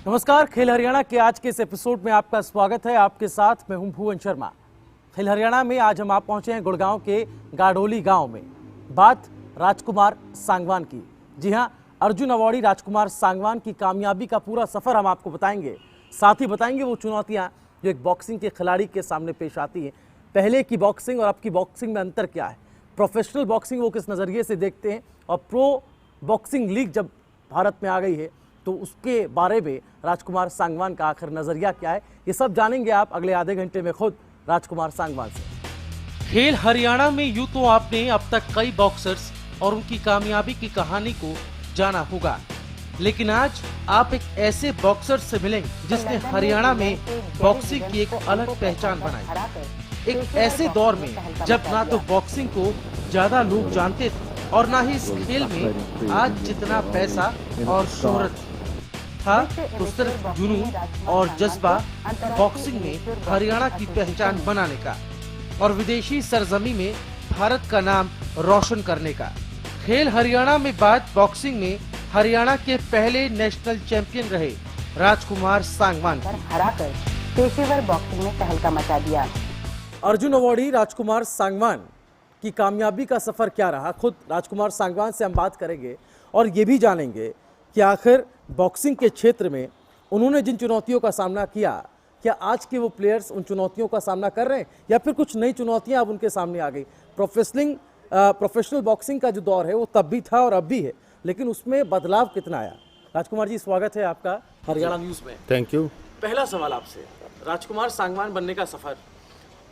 नमस्कार, खेल हरियाणा के आज के इस एपिसोड में आपका स्वागत है। आपके साथ मैं हूं भुवन शर्मा। खेल हरियाणा में आज हम आप पहुंचे हैं गुड़गांव के गाडोली गांव में। बात राजकुमार सांगवान की। जी हां, अर्जुन अवॉर्डी राजकुमार सांगवान की कामयाबी का पूरा सफर हम आपको बताएंगे। साथ ही बताएंगे वो चुनौतियां जो एक बॉक्सिंग के खिलाड़ी के सामने पेश आती हैं। पहले की बॉक्सिंग और अब की बॉक्सिंग में अंतर क्या है, प्रोफेशनल बॉक्सिंग वो किस नज़रिए से देखते हैं, और प्रो बॉक्सिंग लीग जब भारत में आ गई है तो उसके बारे में राजकुमार सांगवान का आखिर नजरिया क्या है, ये सब जानेंगे आप अगले आधे घंटे में खुद राजकुमार सांगवान से। खेल हरियाणा में यूं तो आपने अब तक कई बॉक्सर्स और उनकी कामयाबी की कहानी को जाना होगा, लेकिन आज आप एक ऐसे बॉक्सर से मिलेंगे जिसने हरियाणा में बॉक्सिंग की एक अलग पहचान बनाई। एक ऐसे दौर में जब ना तो बॉक्सिंग को ज्यादा लोग जानते थे और ना ही इस खेल में आज जितना पैसा और शोहरत था, तो सिर्फ जुनून और जज्बा बॉक्सिंग में हरियाणा की पहचान बनाने का और विदेशी सरजमी में भारत का नाम रोशन करने का। खेल हरियाणा में बात बॉक्सिंग में हरियाणा के पहले नेशनल चैंपियन रहे राजकुमार सांगवान पर हराकर पेशेवर बॉक्सिंग में तहलका मचा दिया। अर्जुन अवॉर्डी राजकुमार सांगवान की कामयाबी का सफर क्या रहा, खुद राजकुमार सांगवान से हम बात करेंगे और ये भी जानेंगे कि आखिर बॉक्सिंग के क्षेत्र में उन्होंने जिन चुनौतियों का सामना किया, क्या आज के वो प्लेयर्स उन चुनौतियों का सामना कर रहे हैं या फिर कुछ नई चुनौतियां अब उनके सामने आ गई। प्रोफेशनल बॉक्सिंग का जो दौर है वो तब भी था और अब भी है, लेकिन उसमें बदलाव कितना आया। राजकुमार जी, स्वागत है आपका हरियाणा न्यूज़ में। Thank you. पहला सवाल आपसे, राजकुमार सांगवान बनने का सफर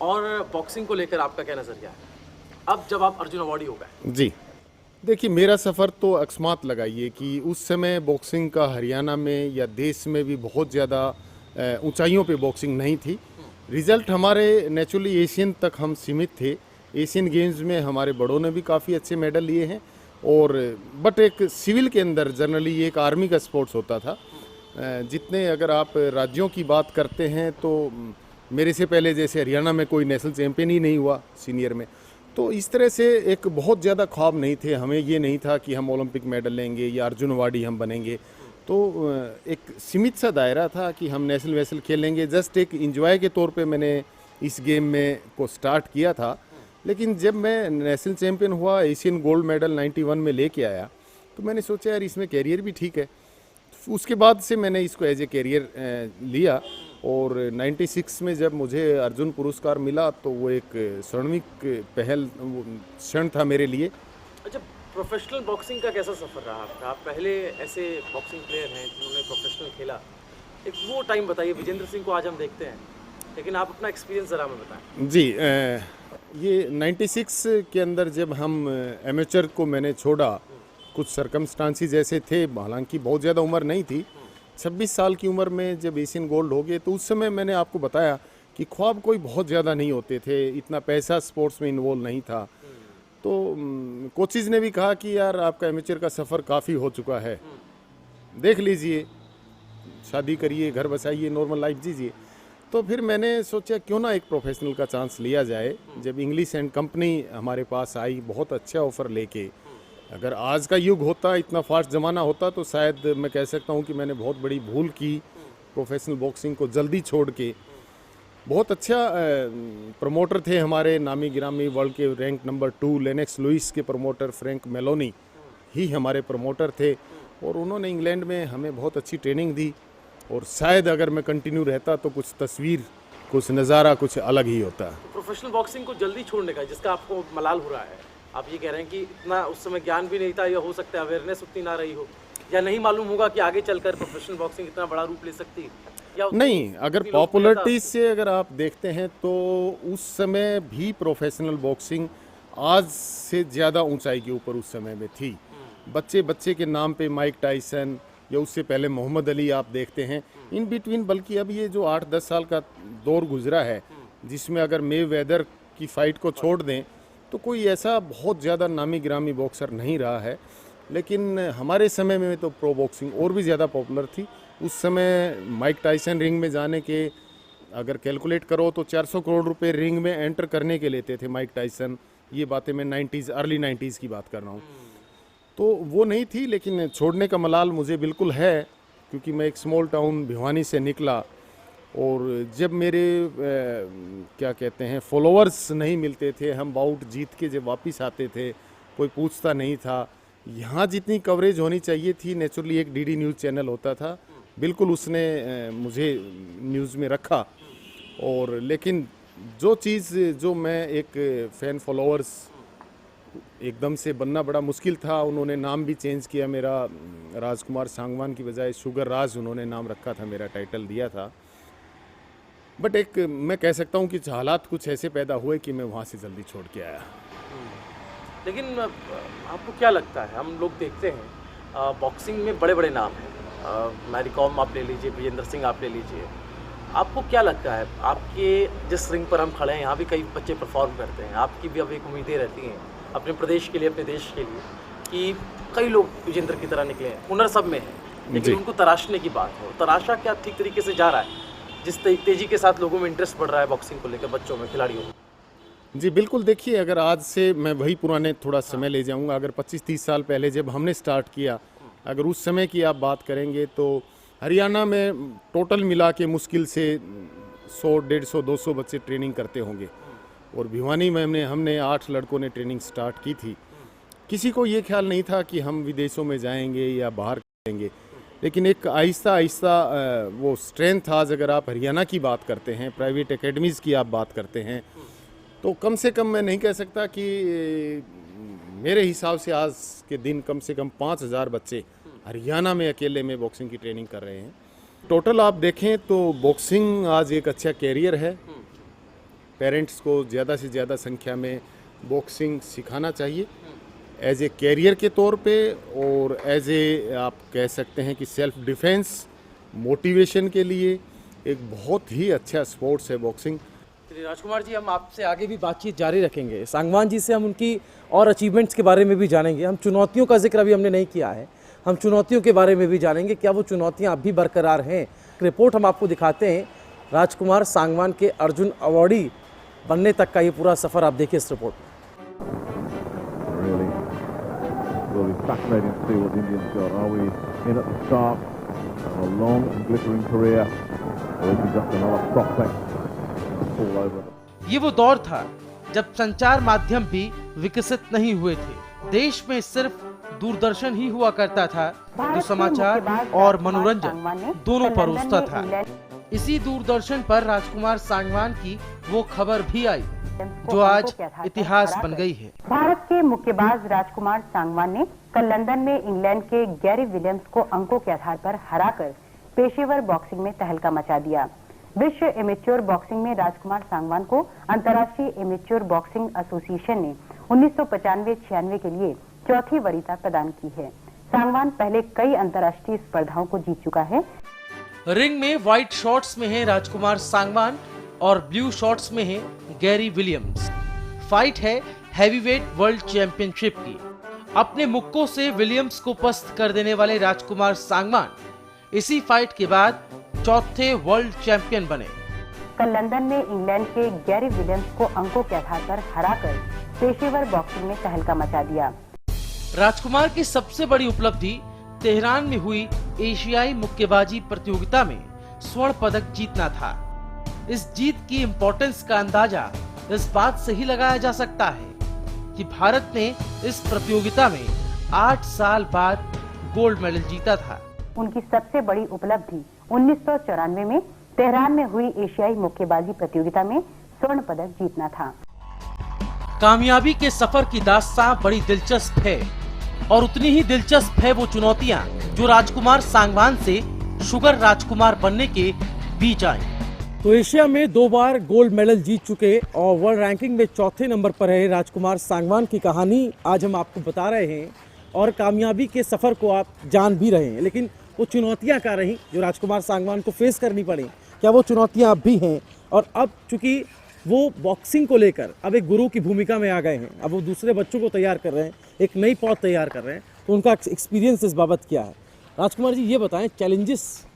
और बॉक्सिंग को लेकर आपका क्या नजरिया है अब जब आप अर्जुन अवॉर्डी हो गए? जी देखिए, मेरा सफ़र तो अकस्मात लगाइए कि उस समय बॉक्सिंग का हरियाणा में या देश में भी बहुत ज़्यादा ऊंचाइयों पे बॉक्सिंग नहीं थी। रिज़ल्ट हमारे नेचुरली एशियन तक हम सीमित थे। एशियन गेम्स में हमारे बड़ों ने भी काफ़ी अच्छे मेडल लिए हैं, और बट एक सिविल के अंदर जनरली ये एक आर्मी का स्पोर्ट्स होता था। जितने अगर आप राज्यों की बात करते हैं तो मेरे से पहले जैसे हरियाणा में कोई नेशनल चैम्पियन ही नहीं हुआ सीनियर में, तो इस तरह से एक बहुत ज़्यादा ख्वाब नहीं थे। हमें ये नहीं था कि हम ओलंपिक मेडल लेंगे या अर्जुन अवॉर्डी हम बनेंगे, तो एक सीमित सा दायरा था कि हम नेशनल वेसल खेलेंगे। जस्ट एक इंजॉय के तौर पे मैंने इस गेम में को स्टार्ट किया था। लेकिन जब मैं नेशनल चैम्पियन हुआ, एशियन गोल्ड मेडल 91 में लेके आया, तो मैंने सोचा यार इसमें कैरियर भी ठीक है। उसके बाद से मैंने इसको एज ए कैरियर लिया, और 96 में जब मुझे अर्जुन पुरस्कार मिला तो वो एक स्वर्णिम पहल क्षण था मेरे लिए। अच्छा, प्रोफेशनल बॉक्सिंग का कैसा सफर रहा आपका? आप पहले ऐसे बॉक्सिंग प्लेयर हैं जिन्होंने प्रोफेशनल खेला, एक वो टाइम बताइए। विजेंद्र सिंह को आज हम देखते हैं, लेकिन आप अपना एक्सपीरियंस ज़रा हमें बताएं। जी, ये 96 के अंदर जब हम एमेचर को मैंने छोड़ा, कुछ सरकमस्टांसिस ऐसे थे, हालांकि बहुत ज़्यादा उम्र नहीं थी। 26 साल की उम्र में जब एशियन गोल्ड हो गए, तो उस समय मैंने आपको बताया कि ख्वाब कोई बहुत ज़्यादा नहीं होते थे, इतना पैसा स्पोर्ट्स में इन्वॉल्व नहीं था। तो कोचेज़ ने भी कहा कि यार आपका एमेचर का सफ़र काफ़ी हो चुका है, देख लीजिए, शादी करिए, घर बसाइए, नॉर्मल लाइफ जीजिए। तो फिर मैंने सोचा क्यों ना एक प्रोफेशनल का चांस लिया जाए। जब इंग्लिश एंड कंपनी हमारे पास आई बहुत अच्छा ऑफ़र लेके, अगर आज का युग होता, इतना फास्ट ज़माना होता, तो शायद मैं कह सकता हूँ कि मैंने बहुत बड़ी भूल की प्रोफेशनल बॉक्सिंग को जल्दी छोड़ के। बहुत अच्छा प्रमोटर थे हमारे नामी गिरामी, वर्ल्ड के रैंक नंबर 2 लेनेक्स लुइस के प्रमोटर फ्रैंक मेलोनी ही हमारे प्रमोटर थे, और उन्होंने इंग्लैंड में हमें बहुत अच्छी ट्रेनिंग दी। और शायद अगर मैं कंटिन्यू रहता तो कुछ तस्वीर, कुछ नज़ारा कुछ अलग ही होता। प्रोफेशनल बॉक्सिंग को जल्दी छोड़ने का जिसका आपको मलाल हो रहा है, आप ये कह रहे हैं कि इतना उस समय ज्ञान भी नहीं था, या हो सकता है अवेयरनेस उतनी ना रही हो, या नहीं मालूम होगा कि आगे चलकर प्रोफेशनल बॉक्सिंग इतना बड़ा रूप ले सकती है, या नहीं। अगर पॉपुलैरिटी से अगर आप देखते हैं तो उस समय भी प्रोफेशनल बॉक्सिंग आज से ज़्यादा ऊंचाई के ऊपर उस समय में थी। बच्चे बच्चे के नाम पे माइक टाइसन या उससे पहले मोहम्मद अली आप देखते हैं, इन बिटवीन। बल्कि अब ये जो 8-10 साल का दौर गुजरा है, जिसमें अगर मेवेदर की फ़ाइट को छोड़ दें तो कोई ऐसा बहुत ज़्यादा नामी गिरामी बॉक्सर नहीं रहा है। लेकिन हमारे समय में तो प्रो बॉक्सिंग और भी ज़्यादा पॉपुलर थी। उस समय माइक टाइसन रिंग में जाने के अगर कैलकुलेट करो तो 400 करोड़ रुपए रिंग में एंटर करने के लेते थे माइक टाइसन। ये बातें मैं 90s, अर्ली 90s की बात कर रहा हूँ। तो वो नहीं थी, लेकिन छोड़ने का मलाल मुझे बिल्कुल है क्योंकि मैं एक स्मॉल टाउन भिवानी से निकला और जब मेरे क्या कहते हैं फॉलोअर्स नहीं मिलते थे, हम बाउट जीत के जब वापस आते थे कोई पूछता नहीं था। यहाँ जितनी कवरेज होनी चाहिए थी, नेचुरली एक डीडी न्यूज़ चैनल होता था, बिल्कुल उसने मुझे न्यूज़ में रखा। और लेकिन जो चीज़ जो मैं एक फ़ैन फॉलोअर्स एकदम से बनना बड़ा मुश्किल था, उन्होंने नाम भी चेंज किया मेरा, राजकुमार सांगवान की बजाय शुगर राज उन्होंने नाम रखा था, मेरा टाइटल दिया था। बट एक मैं कह सकता हूँ कि हालात कुछ ऐसे पैदा हुए कि मैं वहाँ से जल्दी छोड़ के आया। लेकिन आपको क्या लगता है, हम लोग देखते हैं बॉक्सिंग में बड़े बड़े नाम हैं, मैरी कॉम आप ले लीजिए, विजेंद्र सिंह आप ले लीजिए, आपको क्या लगता है, आपके जिस रिंग पर हम खड़े हैं यहाँ भी कई बच्चे परफॉर्म करते हैं, आपकी भी अब एक उम्मीदें रहती हैं अपने प्रदेश के लिए, अपने देश के लिए, कि कई लोग विजेंद्र की तरह निकले हैं, हुनर सब में है, लेकिन उनको तराशने की बात हो, तराशा क्या ठीक तरीके से जा रहा है जिस तेजी के साथ लोगों में इंटरेस्ट बढ़ रहा है बॉक्सिंग को लेकर, बच्चों में, खिलाड़ियों में? जी बिल्कुल, देखिए अगर आज से मैं वही पुराने थोड़ा समय ले जाऊंगा, अगर 25-30 साल पहले जब हमने स्टार्ट किया, अगर उस समय की आप बात करेंगे तो हरियाणा में टोटल मिला के मुश्किल से 100, 150, 200 बच्चे ट्रेनिंग करते होंगे। और भिवानी में हमने 8 लड़कों ने ट्रेनिंग स्टार्ट की थी। किसी को ये ख्याल नहीं था कि हम विदेशों में जाएंगे या बाहर करेंगे, लेकिन एक आहिस्ता आहिस्ता वो स्ट्रेंथ, आज अगर आप हरियाणा की बात करते हैं, प्राइवेट एकेडमीज़ की आप बात करते हैं, तो कम से कम मैं नहीं कह सकता कि मेरे हिसाब से आज के दिन कम से कम 5000 बच्चे हरियाणा में अकेले में बॉक्सिंग की ट्रेनिंग कर रहे हैं। टोटल आप देखें तो बॉक्सिंग आज एक अच्छा कैरियर है। पेरेंट्स को ज़्यादा से ज़्यादा संख्या में बॉक्सिंग सिखाना चाहिए एज ए कैरियर के तौर पे, और एज ए आप कह सकते हैं कि सेल्फ डिफेंस, मोटिवेशन के लिए एक बहुत ही अच्छा स्पोर्ट्स है बॉक्सिंग। राजकुमार जी, हम आपसे आगे भी बातचीत जारी रखेंगे, सांगवान जी से हम उनकी और अचीवमेंट्स के बारे में भी जानेंगे। हम चुनौतियों का जिक्र अभी हमने नहीं किया है, हम चुनौतियों के बारे में भी जानेंगे, क्या वो चुनौतियां अब भी बरकरार हैं। रिपोर्ट हम आपको दिखाते हैं, राजकुमार सांगवान के अर्जुन अवॉर्डी बनने तक का ये पूरा सफ़र आप देखिए इस रिपोर्ट में। Really fascinating to see what the Indians got. Are we in at the start of a long and glittering career, or is it just another prospect fall over? ये वो दौर था जब संचार माध्यम भी विकसित नहीं हुए थे। देश में सिर्फ दूरदर्शन ही हुआ करता था जो समाचार और मनोरंजन दोनों परोसता था। इसी दूरदर्शन पर राजकुमार सांगवान की वो खबर भी आई जो आज इतिहास बन गई है। भारत के मुक्केबाज राजकुमार सांगवान ने कल लंदन में इंग्लैंड के गैरी विलियम्स को अंकों के आधार पर हराकर पेशेवर बॉक्सिंग में तहलका मचा दिया। विश्व एमेच्योर बॉक्सिंग में राजकुमार सांगवान को अंतर्राष्ट्रीय एमेच्योर बॉक्सिंग एसोसिएशन ने 1995-96 के लिए चौथी वरीयता प्रदान की है। सांगवान पहले कई अंतर्राष्ट्रीय स्पर्धाओं को जीत चुका है। रिंग में व्हाइट शॉर्ट्स में है राजकुमार सांगवान और ब्लू शॉर्ट्स में है गैरी विलियम्स। फाइट है हैवीवेट वर्ल्ड चैंपियनशिप की। अपने मुक्कों से विलियम्स को पस्त कर देने वाले राजकुमार सांगवान इसी फाइट के बाद चौथे वर्ल्ड चैंपियन बने। कल लंदन में इंग्लैंड के गैरी विलियम्स को अंकों के आधार पर हराकर पेशेवर बॉक्सिंग में तहलका मचा दिया। राजकुमार की सबसे बड़ी उपलब्धि तेहरान में हुई एशियाई मुक्केबाजी प्रतियोगिता में स्वर्ण पदक जीतना था। इस जीत की इम्पोर्टेंस का अंदाजा इस बात से ही लगाया जा सकता है कि भारत ने इस प्रतियोगिता में 8 साल बाद गोल्ड मेडल जीता था। उनकी सबसे बड़ी उपलब्धि 1994 में तेहरान में हुई एशियाई मुक्केबाजी प्रतियोगिता में स्वर्ण पदक जीतना था। कामयाबी के सफर की दास्तां बड़ी दिलचस्प है और उतनी ही दिलचस्प है वो चुनौतियां जो राजकुमार सांगवान से शुगर राजकुमार बनने के बीच आई। तो एशिया में 2 बार गोल्ड मेडल जीत चुके और वर्ल्ड रैंकिंग में चौथे नंबर पर है राजकुमार सांगवान की कहानी आज हम आपको बता रहे हैं और कामयाबी के सफ़र को आप जान भी रहे हैं। लेकिन वो चुनौतियां क्या रहीं जो राजकुमार सांगवान को फेस करनी पड़ी, क्या वो चुनौतियां अब भी हैं? और अब चूंकि वो बॉक्सिंग को लेकर अब एक गुरु की भूमिका में आ गए हैं, अब वो दूसरे बच्चों को तैयार कर रहे हैं, एक नई पौध तैयार कर रहे हैं, तो उनका एक्सपीरियंस इस बाबत क्या है? राजकुमार जी ये बताएं, चैलेंजेस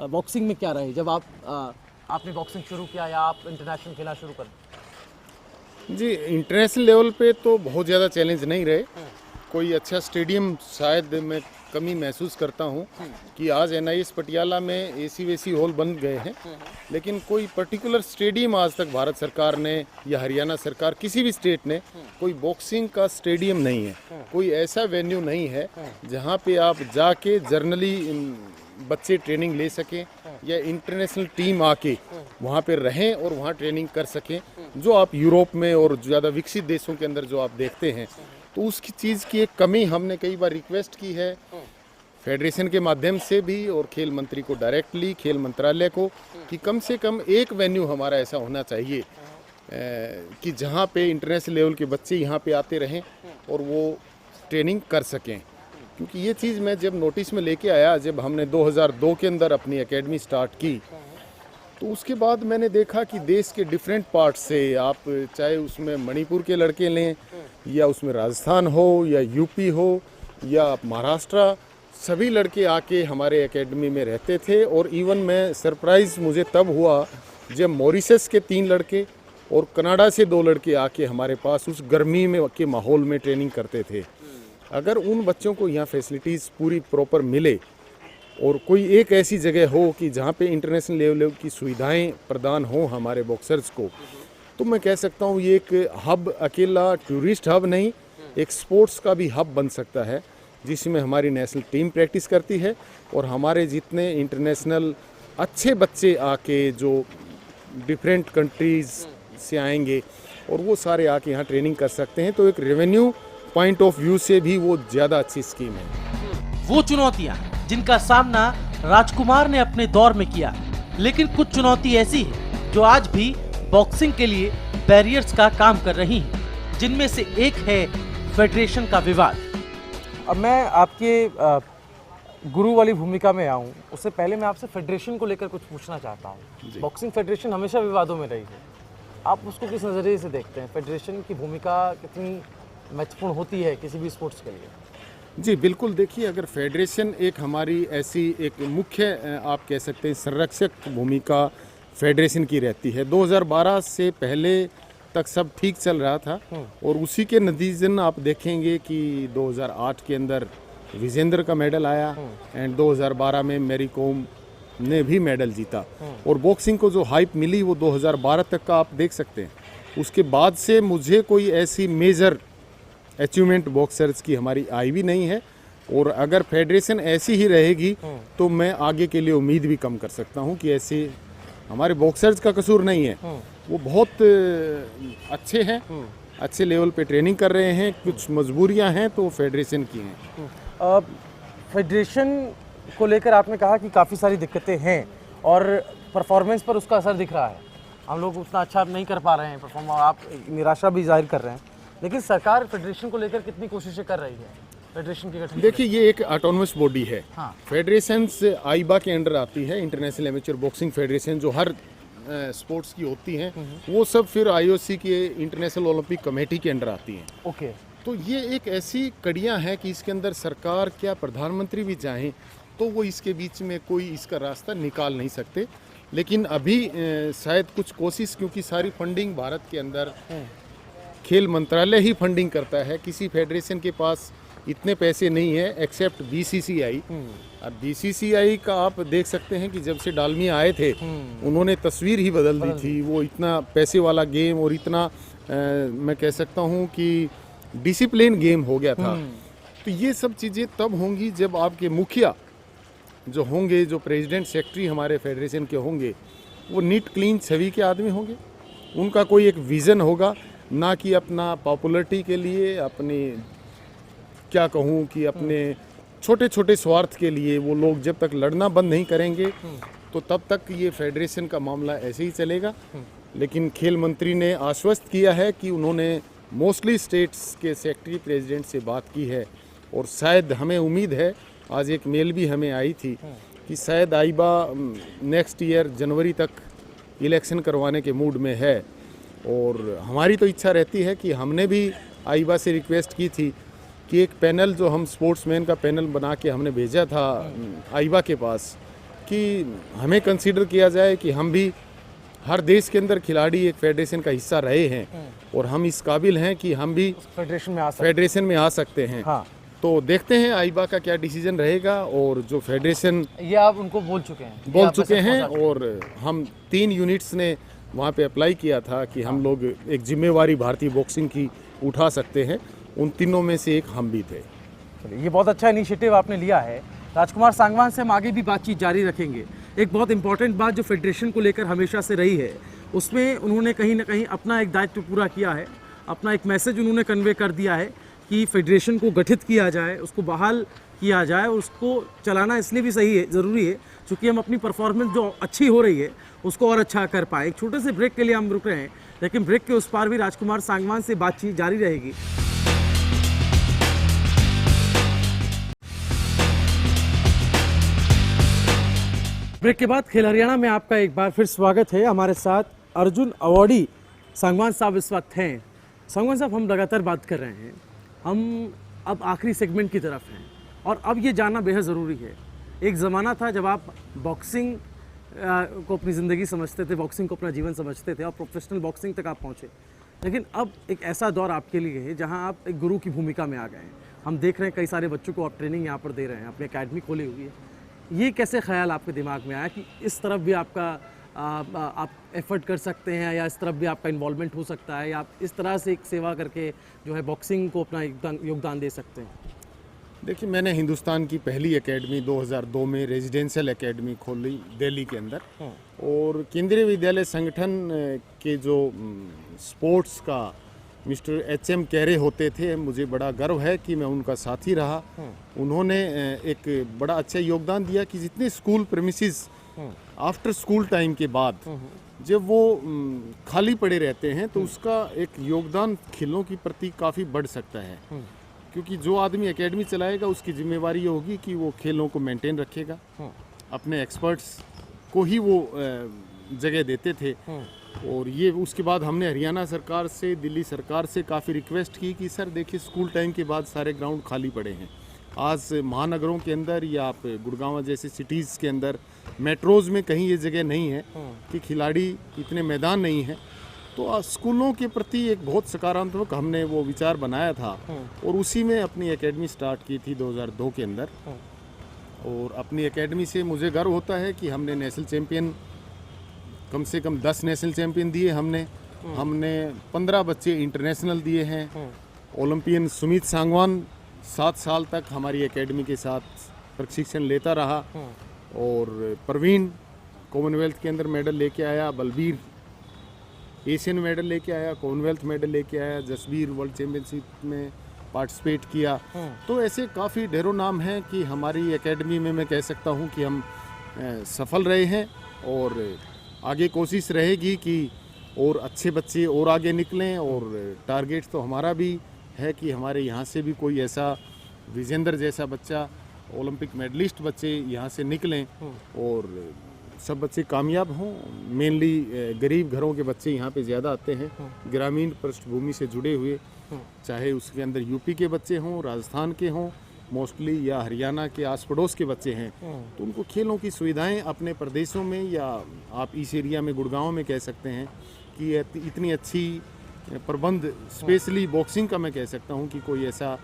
बॉक्सिंग में क्या रहे जब आपने बॉक्सिंग शुरू किया या आप इंटरनेशनल खेला शुरू कर? जी इंटरनेशनल लेवल पे तो बहुत ज़्यादा चैलेंज नहीं रहे। कोई अच्छा स्टेडियम शायद मैं कमी महसूस करता हूँ कि आज NIS पटियाला में AC वेसी हॉल बन गए हैं, लेकिन कोई पर्टिकुलर स्टेडियम आज तक भारत सरकार ने या हरियाणा सरकार किसी भी स्टेट ने कोई बॉक्सिंग का स्टेडियम नहीं है, कोई ऐसा वेन्यू नहीं है जहाँ पे आप जाके जर्नली बच्चे ट्रेनिंग ले सकें या इंटरनेशनल टीम आके वहाँ पे रहें और वहाँ ट्रेनिंग कर सकें, जो आप यूरोप में और ज़्यादा विकसित देशों के अंदर जो आप देखते हैं। तो उसकी चीज़ की एक कमी हमने कई बार रिक्वेस्ट की है फेडरेशन के माध्यम से भी और खेल मंत्री को डायरेक्टली, खेल मंत्रालय को, कि कम से कम एक वेन्यू हमारा ऐसा होना चाहिए कि जहाँ पे इंटरनेशनल लेवल के बच्चे यहाँ पे आते रहें और वो ट्रेनिंग कर सकें। क्योंकि ये चीज़ मैं जब नोटिस में लेके आया, जब हमने 2002 के अंदर अपनी एकेडमी स्टार्ट की, तो उसके बाद मैंने देखा कि देश के डिफरेंट पार्ट से, आप चाहे उसमें मणिपुर के लड़के लें या उसमें राजस्थान हो या यूपी हो या महाराष्ट्र, सभी लड़के आके हमारे एकेडमी में रहते थे। और इवन मैं सरप्राइज़ मुझे तब हुआ जब मॉरिशस के 3 लड़के और कनाडा से 2 लड़के आके हमारे पास उस गर्मी में के माहौल में ट्रेनिंग करते थे। अगर उन बच्चों को यहाँ फैसिलिटीज़ पूरी प्रॉपर मिले और कोई एक ऐसी जगह हो कि जहाँ पे इंटरनेशनल लेवल की सुविधाएं प्रदान हों हमारे बॉक्सर्स को, तो मैं कह सकता हूँ ये एक हब, अकेला टूरिस्ट हब नहीं, एक स्पोर्ट्स का भी हब बन सकता है, जिसमें हमारी नेशनल टीम प्रैक्टिस करती है और हमारे जितने इंटरनेशनल अच्छे बच्चे आके जो डिफरेंट कंट्रीज़ से आएंगे और वो सारे आके यहाँ ट्रेनिंग कर सकते हैं। तो एक रेवेन्यू पॉइंट ऑफ व्यू से भी वो ज़्यादा अच्छी स्कीम है। वो चुनौतियां जिनका सामना राजकुमार ने अपने दौर में किया, लेकिन कुछ चुनौती ऐसी है जो आज भी बॉक्सिंग के लिए बैरियर्स का काम कर रही हैं, जिनमें से एक है फेडरेशन का विवाद। अब मैं आपके गुरु वाली भूमिका में आऊँ, उससे पहले मैं आपसे फेडरेशन को लेकर कुछ पूछना चाहता हूँ। बॉक्सिंग फेडरेशन हमेशा विवादों में रही है, आप उसको किस नज़रिए से देखते हैं? फेडरेशन की भूमिका कितनी महत्वपूर्ण होती है किसी भी स्पोर्ट्स के लिए? जी बिल्कुल, देखिए अगर फेडरेशन एक हमारी ऐसी एक मुख्य आप कह सकते हैं संरक्षक भूमिका फेडरेशन की रहती है। 2012 से पहले तक सब ठीक चल रहा था और उसी के नतीजन आप देखेंगे कि 2008 के अंदर विजेंद्र का मेडल आया एंड 2012 में मैरी कॉम ने भी मेडल जीता और बॉक्सिंग को जो हाइप मिली वो 2012 तक का आप देख सकते हैं। उसके बाद से मुझे कोई ऐसी मेजर अचीवमेंट बॉक्सर्स की हमारी आई भी नहीं है और अगर फेडरेशन ऐसी ही रहेगी तो मैं आगे के लिए उम्मीद भी कम कर सकता हूं कि ऐसे हमारे बॉक्सर्स का कसूर नहीं है, वो बहुत अच्छे हैं, अच्छे लेवल पे ट्रेनिंग कर रहे हैं, कुछ मजबूरियां हैं तो फेडरेशन की हैं। फेडरेशन को लेकर आपने कहा कि काफ़ी सारी दिक्कतें हैं और परफॉर्मेंस पर उसका असर दिख रहा है, हम लोग उतना अच्छा नहीं कर पा रहे हैं परफॉर्म, आप निराशा भी जाहिर कर रहे हैं, लेकिन सरकार फेडरेशन को लेकर कितनी कोशिशें कर रही है? फेडरेशन की गठन, देखिए ये एक ऑटोनमस बॉडी है। हाँ। फेडरेशन आईबा के अंडर आती है, इंटरनेशनल एमेच्योर बॉक्सिंग फेडरेशन, जो हर स्पोर्ट्स की होती हैं, वो सब फिर IOC के इंटरनेशनल ओलंपिक कमेटी के अंडर आती हैं। ओके, तो ये एक ऐसी कड़ियाँ हैं कि इसके अंदर सरकार क्या प्रधानमंत्री भी चाहें तो वो इसके बीच में कोई इसका रास्ता निकाल नहीं सकते। लेकिन अभी शायद कुछ कोशिश, क्योंकि सारी फंडिंग भारत के अंदर खेल मंत्रालय ही फंडिंग करता है, किसी फेडरेशन के पास इतने पैसे नहीं है एक्सेप्ट BCCI। अब BCCI का आप देख सकते हैं कि जब से डालमिया आए थे उन्होंने तस्वीर ही बदल दी थी। वो इतना पैसे वाला गेम और इतना मैं कह सकता हूँ कि डिसिप्लिन गेम हो गया था। तो ये सब चीज़ें तब होंगी जब आपके मुखिया जो होंगे, जो प्रेसिडेंट सेक्रेटरी हमारे फेडरेशन के होंगे, वो नीट क्लीन छवि के आदमी होंगे, उनका कोई एक विज़न होगा, ना कि अपना पॉपुलरिटी के लिए, अपने क्या कहूँ कि अपने छोटे छोटे स्वार्थ के लिए वो लोग जब तक लड़ना बंद नहीं करेंगे तो तब तक ये फेडरेशन का मामला ऐसे ही चलेगा। लेकिन खेल मंत्री ने आश्वस्त किया है कि उन्होंने मोस्टली स्टेट्स के सेक्रेटरी प्रेसिडेंट से बात की है और शायद हमें उम्मीद है, आज एक मेल भी हमें आई थी कि शायद आईबा नेक्स्ट ईयर जनवरी तक इलेक्शन करवाने के मूड में है। और हमारी तो इच्छा रहती है कि हमने भी आईबा से रिक्वेस्ट की थी कि एक पैनल जो हम स्पोर्ट्समैन का पैनल बना के हमने भेजा था आईबा के पास, कि हमें कंसीडर किया जाए कि हम भी हर देश के अंदर खिलाड़ी एक फेडरेशन का हिस्सा रहे हैं और हम इस काबिल हैं कि हम भी फेडरेशन में आ सकते हैं। हाँ। तो देखते हैं आईबा का क्या डिसीजन रहेगा, और जो फेडरेशन ये आप उनको बोल चुके हैं? ये बोल आप चुके मैसेज हैं, पहुंचा चुके और हम 3 यूनिट्स ने वहाँ पे अप्लाई किया था कि हम लोग एक जिम्मेवारी भारतीय बॉक्सिंग की उठा सकते हैं। उन तीनों में से एक हम भी थे। हैं? ये बहुत अच्छा इनिशिएटिव आपने लिया है। राजकुमार सांगवान से हम आगे भी बातचीत जारी रखेंगे। एक बहुत इंपॉर्टेंट बात जो फेडरेशन को लेकर हमेशा से रही है, उसमें उन्होंने कहीं ना कहीं अपना एक दायित्व पूरा किया है, अपना एक मैसेज उन्होंने कन्वे कर दिया है कि फेडरेशन को गठित किया जाए, उसको बहाल किया जाए, और उसको चलाना इसलिए भी सही है, ज़रूरी है, क्योंकि हम अपनी परफॉर्मेंस जो अच्छी हो रही है उसको और अच्छा कर पाए। एक छोटे से ब्रेक के लिए हम रुक रहे हैं, लेकिन ब्रेक के उस पार भी राजकुमार सांगवान से बातचीत जारी रहेगी। ब्रेक के बाद खेल हरियाणा में आपका एक बार फिर स्वागत है। हमारे साथ अर्जुन अवॉर्डी सांगवान साहब इस वक्त हैं। सांगवान साहब, हम लगातार बात कर रहे हैं, हम अब आखिरी सेगमेंट की तरफ हैं, और अब ये जानना बेहद ज़रूरी है। एक ज़माना था जब आप बॉक्सिंग को अपनी ज़िंदगी समझते थे, बॉक्सिंग को अपना जीवन समझते थे, और प्रोफेशनल बॉक्सिंग तक आप पहुँचे। लेकिन अब एक ऐसा दौर आपके लिए है जहाँ आप एक गुरु की भूमिका में आ गए हैं। हम देख रहे हैं कई सारे बच्चों को आप ट्रेनिंग यहाँ पर दे रहे हैं, अपनी अकेडमी खोली हुई है। ये कैसे ख्याल आपके दिमाग में आया कि इस तरफ भी आपका आप एफर्ट कर सकते हैं, या इस तरफ भी आपका इन्वॉल्वमेंट हो सकता है, या आप इस तरह से एक सेवा करके जो है बॉक्सिंग को अपना योगदान दे सकते हैं? देखिए, मैंने हिंदुस्तान की पहली एकेडमी 2002 में रेजिडेंशियल एकेडमी खोली दिल्ली के अंदर, और केंद्रीय विद्यालय संगठन के जो स्पोर्ट्स का मिस्टर HM कैरे होते थे, मुझे बड़ा गर्व है कि मैं उनका साथी रहा। उन्होंने एक बड़ा अच्छा योगदान दिया कि जितने school premises after school time के बाद जब वो खाली पड़े रहते हैं, तो उसका एक योगदान खेलों के प्रति काफ़ी बढ़ सकता है। क्योंकि जो आदमी एकेडमी चलाएगा उसकी जिम्मेवारी ये होगी कि वो खेलों को मेंटेन रखेगा। अपने एक्सपर्ट्स को ही वो जगह देते थे, और ये उसके बाद हमने हरियाणा सरकार से, दिल्ली सरकार से काफ़ी रिक्वेस्ट की कि सर देखिए, स्कूल टाइम के बाद सारे ग्राउंड खाली पड़े हैं। आज महानगरों के अंदर या आप गुड़गांव जैसे सिटीज़ के अंदर, मेट्रोज़ में कहीं ये जगह नहीं है कि खिलाड़ी, इतने मैदान नहीं हैं। तो स्कूलों के प्रति एक बहुत सकारात्मक हमने वो विचार बनाया था, और उसी में अपनी एकेडमी स्टार्ट की थी 2002 के अंदर। और अपनी एकेडमी से मुझे गर्व होता है कि हमने नेशनल चैम्पियन, कम से कम 10 नेशनल चैम्पियन दिए हमने 15 बच्चे इंटरनेशनल दिए हैं। ओलंपियन सुमित सांगवान 7 साल तक हमारी एकेडमी के साथ प्रशिक्षण लेता रहा, और प्रवीण कॉमनवेल्थ के अंदर मेडल लेके आया, बलबीर एशियन मेडल लेके आया, कॉमनवेल्थ मेडल लेके आया, जसबीर वर्ल्ड चैम्पियनशिप में पार्टिसिपेट किया। तो ऐसे काफ़ी ढेरों नाम हैं कि हमारी एकेडमी में मैं कह सकता हूं कि हम सफल रहे हैं, और आगे कोशिश रहेगी कि और अच्छे बच्चे और आगे निकलें। और टारगेट तो हमारा भी है कि हमारे यहाँ से भी कोई ऐसा विजेंद्र जैसा बच्चा, ओलंपिक मेडलिस्ट बच्चे यहाँ से निकलें, और सब बच्चे कामयाब हों। मेनली गरीब घरों के बच्चे यहाँ पे ज़्यादा आते हैं, ग्रामीण पृष्ठभूमि से जुड़े हुए, चाहे उसके अंदर यूपी के बच्चे हों, राजस्थान के हों मोस्टली, या हरियाणा के आस पड़ोस के बच्चे हैं। तो उनको खेलों की सुविधाएं अपने प्रदेशों में, या आप इस एरिया में गुड़गांव में कह सकते हैं कि इतनी अच्छी प्रबंध, स्पेशली बॉक्सिंग का मैं कह सकता हूं कि कोई ऐसा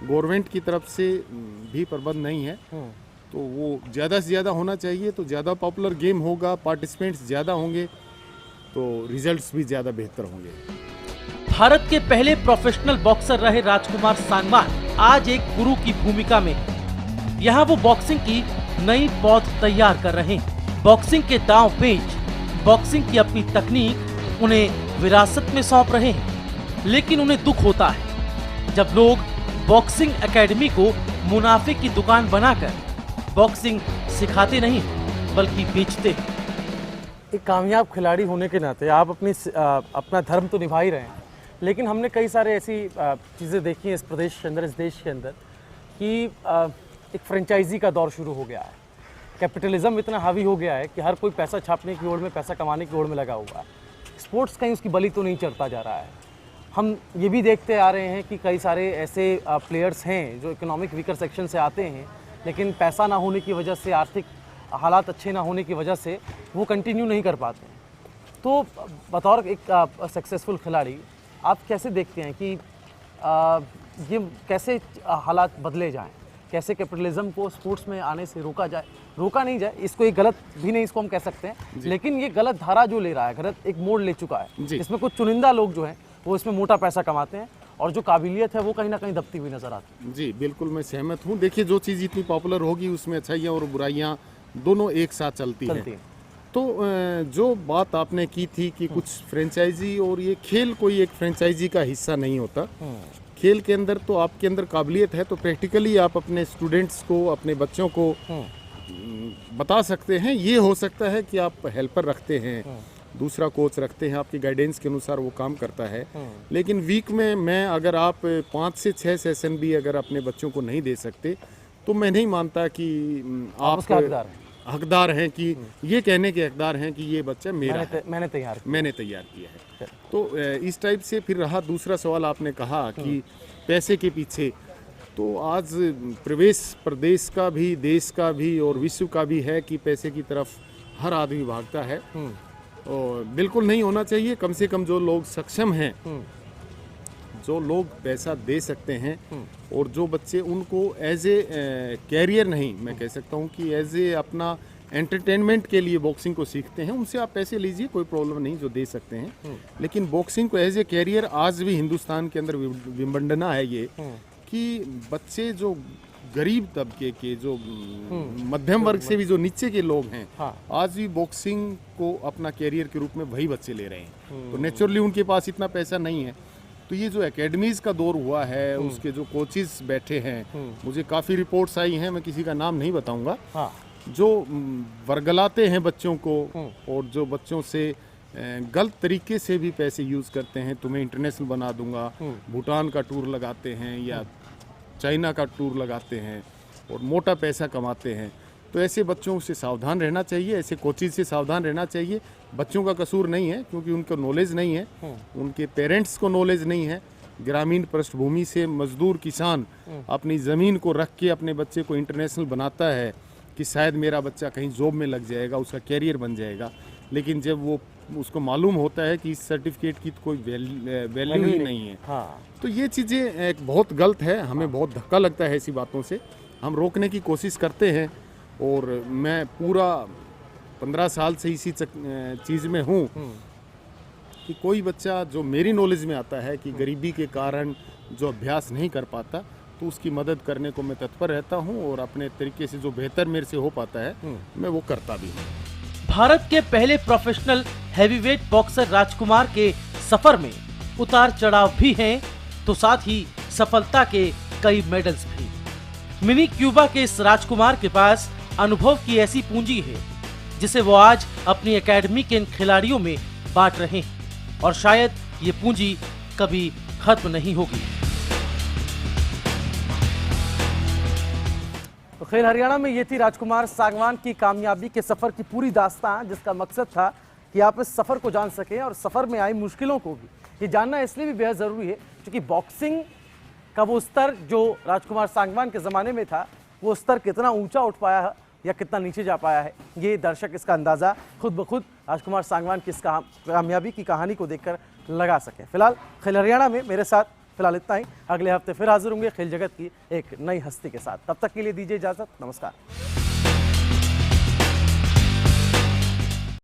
गवर्नमेंट की तरफ से भी प्रबंध नहीं है। तो वो ज़्यादा से ज़्यादा होना चाहिए, तो ज़्यादा पॉपुलर गेम होगा, पार्टिसिपेंट्स ज़्यादा होंगे, तो रिजल्ट्स भी ज़्यादा बेहतर होंगे। भारत के पहले प्रोफेशनल बॉक्सर रहे राजकुमार सांगवान आज एक गुरु की भूमिका में यहाँ वो बॉक्सिंग की नई पौध तैयार कर रहे हैं। बॉक्सिंग के दांव पेच, बॉक्सिंग की अपनी तकनीक उन्हें विरासत में सौंप रहे हैं। लेकिन उन्हें दुख होता है जब लोग बॉक्सिंग एकेडमी को मुनाफे की दुकान बनाकर बॉक्सिंग सिखाते नहीं बल्कि बेचते हैं। एक कामयाब खिलाड़ी होने के नाते आप अपना धर्म तो निभा ही रहे हैं, लेकिन हमने कई सारे ऐसी चीज़ें देखी हैं इस प्रदेश के अंदर, इस देश के अंदर, कि एक फ्रेंचाइजी का दौर शुरू हो गया है। कैपिटलिज्म इतना हावी हो गया है कि हर कोई पैसा छापने की ओर में, पैसा कमाने की ओर में लगा हुआ है। स्पोर्ट्स कहीं उसकी बलि तो नहीं चढ़ता जा रहा है। हम ये भी देखते आ रहे हैं कि कई सारे ऐसे प्लेयर्स हैं जो इकोनॉमिक वीकर सेक्शन से आते हैं, लेकिन पैसा ना होने की वजह से, आर्थिक हालात अच्छे ना होने की वजह से वो कंटिन्यू नहीं कर पाते हैं। तो बतौर एक सक्सेसफुल खिलाड़ी आप कैसे देखते हैं कि ये कैसे हालात बदले जाएं, कैसे कैपिटलिज्म को स्पोर्ट्स में आने से रोका नहीं जाए, इसको एक गलत भी नहीं इसको हम कह सकते हैं, लेकिन ये गलत धारा जो ले रहा है, गलत एक मोड़ ले चुका है। इसमें कुछ चुनिंदा लोग जो हैं वो इसमें मोटा पैसा कमाते हैं और जो काबिलियत है वो कहीं ना कहीं दबती हुई नजर आती है। जी बिल्कुल, मैं सहमत हूँ। देखिए, जो चीज़ इतनी पॉपुलर होगी उसमें अच्छाइयाँ और बुराइयाँ दोनों एक साथ चलती हैं। तो जो बात आपने की थी कि कुछ फ्रेंचाइजी, और ये खेल कोई एक फ्रेंचाइजी का हिस्सा नहीं होता। खेल के अंदर तो आपके अंदर काबिलियत है तो प्रैक्टिकली आप अपने स्टूडेंट्स को, अपने बच्चों को बता सकते हैं। ये हो सकता है कि आप हेल्पर रखते हैं, दूसरा कोच रखते हैं, आपकी गाइडेंस के अनुसार वो काम करता है। लेकिन वीक में मैं अगर आप 5 से 6 सेशन भी अगर अपने बच्चों को नहीं दे सकते तो मैं नहीं मानता कि आप हकदार हैं, कि ये कहने के हकदार हैं कि ये बच्चा मेरा है, मैंने तैयार किया है। तो इस टाइप से फिर रहा दूसरा सवाल आपने कहा कि पैसे के पीछे, तो आज प्रदेश का भी, देश का भी और विश्व का भी है कि पैसे की तरफ हर आदमी भागता है। और बिल्कुल नहीं होना चाहिए। कम से कम जो लोग सक्षम हैं, जो लोग पैसा दे सकते हैं, और जो बच्चे उनको एज ए कैरियर नहीं, मैं कह सकता हूँ कि एज ए अपना एंटरटेनमेंट के लिए बॉक्सिंग को सीखते हैं, उनसे आप पैसे लीजिए, कोई प्रॉब्लम नहीं, जो दे सकते हैं। लेकिन बॉक्सिंग को एज ए कैरियर आज भी हिंदुस्तान के अंदर विडंबना है ये कि बच्चे जो गरीब तबके के, जो मध्यम वर्ग से भी जो नीचे के लोग हैं, आज भी बॉक्सिंग को अपना कैरियर के रूप में वही बच्चे ले रहे हैं। तो नेचुरली उनके पास इतना पैसा नहीं है। तो ये जो एकेडमीज का दौर हुआ है, उसके जो कोचेस बैठे हैं, मुझे काफ़ी रिपोर्ट्स आई हैं, मैं किसी का नाम नहीं बताऊंगा, जो वर्गलाते हैं बच्चों को, और जो बच्चों से गलत तरीके से भी पैसे यूज़ करते हैं। तुम्हें इंटरनेशनल बना दूंगा, भूटान का टूर लगाते हैं या चाइना का टूर लगाते हैं और मोटा पैसा कमाते हैं। तो ऐसे बच्चों से सावधान रहना चाहिए, ऐसे कोचेज से सावधान रहना चाहिए। बच्चों का कसूर नहीं है, क्योंकि उनको नॉलेज नहीं है, उनके पेरेंट्स को नॉलेज नहीं है। ग्रामीण पृष्ठभूमि से मजदूर किसान अपनी ज़मीन को रख के अपने बच्चे को इंटरनेशनल बनाता है कि शायद मेरा बच्चा कहीं जॉब में लग जाएगा, उसका कैरियर बन जाएगा। लेकिन जब वो उसको मालूम होता है कि इस सर्टिफिकेट की तो कोई वैल्यू ही नहीं है, तो ये चीज़ें एक बहुत गलत है। हमें बहुत धक्का लगता है ऐसी बातों से। हम रोकने की कोशिश करते हैं, और मैं पूरा 15 साल से इसी चीज़ में हूँ कि कोई बच्चा जो मेरी नॉलेज में आता है कि गरीबी के कारण जो अभ्यास नहीं कर पाता, तो उसकी मदद करने को मैं तत्पर रहता हूँ, और अपने तरीके से जो बेहतर मेरे से हो पाता है मैं वो करता भी हूँ। भारत के पहले प्रोफेशनल हैवीवेट बॉक्सर राजकुमार के सफर में उतार चढ़ाव भी हैं, तो साथ ही सफलता के कई मेडल्स भी। मिनी क्यूबा के इस राजकुमार के पास अनुभव की ऐसी पूंजी है जिसे वो आज अपनी एकेडमी के इन खिलाड़ियों में बांट रहे हैं, और शायद ये पूंजी कभी खत्म नहीं होगी। तो खेल हरियाणा में ये थी राजकुमार सांगवान की कामयाबी के सफर की पूरी दास्तां, जिसका मकसद था कि आप इस सफर को जान सकें और सफर में आई मुश्किलों को भी। ये जानना इसलिए भी बेहद जरूरी है क्योंकि बॉक्सिंग का वो स्तर जो राजकुमार सांगवान के ज़माने में था, वो स्तर कितना ऊंचा उठ पाया है या कितना नीचे जा पाया है, ये दर्शक इसका अंदाज़ा खुद ब खुद राजकुमार सांगवान की इस कामयाबी की कहानी को देखकर लगा सकें। फिलहाल खेल हरियाणा में मेरे साथ फिलहाल इतना ही। अगले हफ्ते फिर हाजिर होंगे खेल जगत की एक नई हस्ती के साथ। तब तक के लिए दीजिए इजाज़त। नमस्कार।